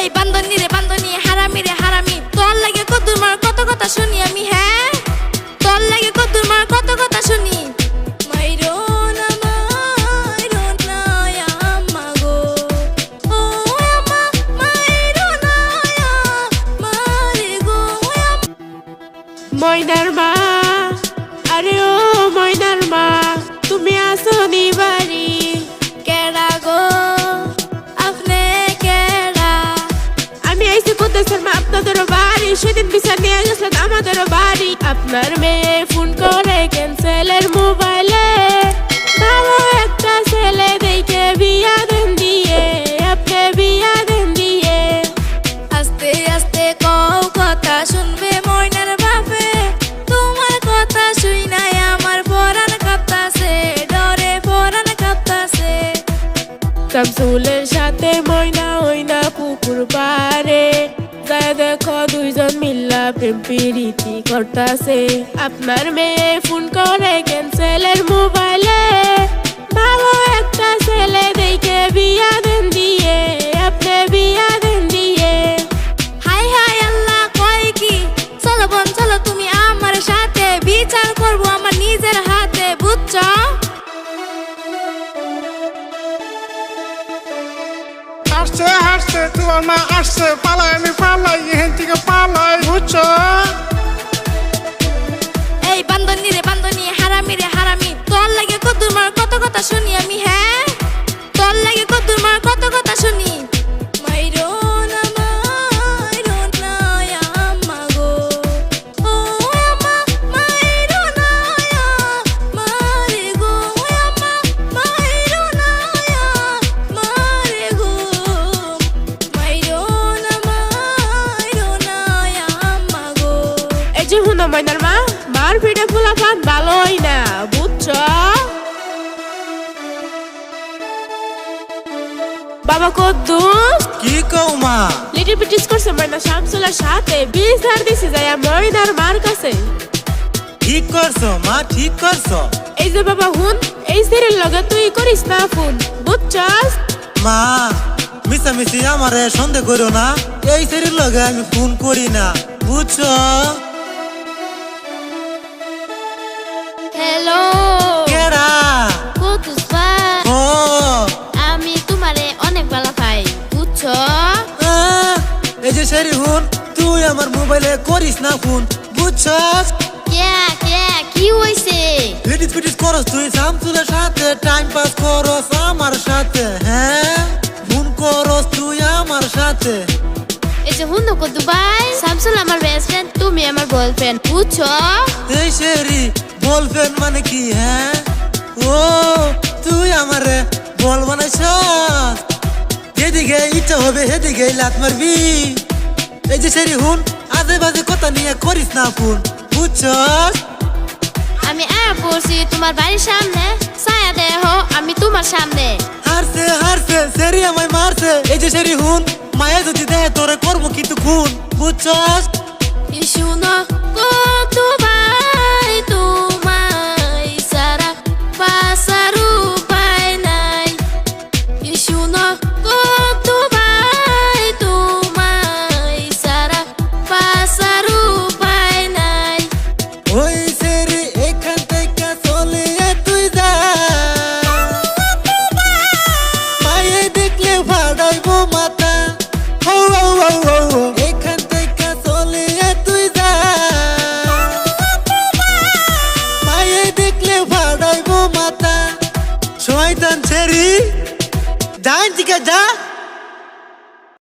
এই বান্দনি রে বান্দনি হারামি রে হারামি তোর লাগে কদ্দুর মার কত কথা শুনি আমি হ্যাঁ তোর লাগে কদ্দুর মার কত কথা শুনি মাইরো না আম্মা গো ও আম্মা মাইরো না মারে গো ময়নার মা আরে ও ময়নার মা তুমি আসনি বাড়ি কেডা গো আপনি কেডা আমি আইসি কুদ্দুসের মা আপনাদের বাড়ি সেদিন বিচার নিয়ে গেছিলেন আমাদের বাড়ি আপনার মেয়ে ফোন করে ক্যান্সেলের মোবাইলে ভালো একটা ছেলে দেখে বিয়া দেন দিয়ে আপনি বিয়া দেন দিয়ে আস্তে আস্তে কও কথা শুনবে ময়নার বাপে তোমার কথা শুই নাই আমার পরাণ কাঁপতাছে ডরে পরাণ কাঁপতাছে শামসুলের সাথে ময়না ওইনা পুকুর পারে যায় দেখো দুইজন মিল্লা প্রেম প্রীতি করতাছে আপনার মেয়ে ফোন করে ক্যান্সেলের মোবাইলে ভালো একটা ছেলে দেখে বিয়া দেন দিয়ে আপনি বিয়া দেন দিয়ে হাই হাই আল্লাহ কয় কি চলো বোন চলো তুমি আমার সাথে বিচার করবো আমার নিজের হাতে বুঝছো আসছে আসছে তোমার মা আসছে পালাই আমি পালাই এখান থেকে পালাই বুঝছো এই বান্দনি রে বান্দনি হারামি রে হারামি তোর লাগে কদ্দুর মার কত কথা শুনি আমি হ্যাঁ তোর লাগে কদ্দুর মার কত কথা শুনি মাইরো না আম্মা গো ও আম্মা মাইরো না মারে গো আম্মা মাইরো না মারে গো মাইরো না আম্মা গো এই যে হুনা ময়নার মা মার পিঠে ফুলা পান ভালোই না বুঝছো বাবা কদ্দুস কি কও মা লিটিল পিটিস করছে ময়না শামসুলের সাথে বিচার দিছে যায় ময়নার মার কাছে ঠিক করছো মা ঠিক করছো এই যে বাবা হুন এই সিরিয়াল লগে তুই করিস না ফোন বুঝছস মা মিশামিশি আমারে সন্দেহ করো না এই শরীর লগে আমি ফোন করি না বুঝছো হ্যালো কেডা কদ্দুস ভাই ও আমি তোমারে অনেক ভালো পাই বুঝছো এই যে শরী হুন তুই আমার মোবাইলে করিস না ফোন বুঝছস কি হইছে পিটিস পিটিস করস তুই শামসুলের সাথে টাইম পাস করস আমার সাথে হ্যাঁ ফোন করস তুই আমার সাথে এই যে হুন কদ্দু ভাই শামসুল আমার বেস্ট ফ্রেন্ড তুমি আমার বয়ফ্রেন্ড বুঝছো এই শরী বলফেন মানে কি হ্যাঁ ও তুই আমারে বল বানাইছস যেদিকে ইচ্ছা হবে সেদিকে লাত মারবি এই যে শরী হুন আজে বাজে কথা নিয়ে করিস না ফোন বুঝছস আমি পড়ছি তোমার বাড়ির সামনে ছায়া দেহ আমি তোমার সামনে হারছে হারছে শরী আমায় মারছে এই যে শরী হুন মায়া যদি দেয় তোরে করবো কিন্তু খুন বুঝছস শুনো কদ্দু ভাই তোমায় সারা বাঁচার উপায় নাই শুনো কদ্দু ভাই তোমায় সারা বাঁচার উপায় নাই ওই শরী এখান থেকে চলে তুই যা মায়ে দেখলে ফাড়াইবো মাথা হো হো হো হো হো। এখান থেকে চলে তুই যা মায়ে দেখলে ফাড়াইবো মাথা শয়তান শরী যাই দিকে যা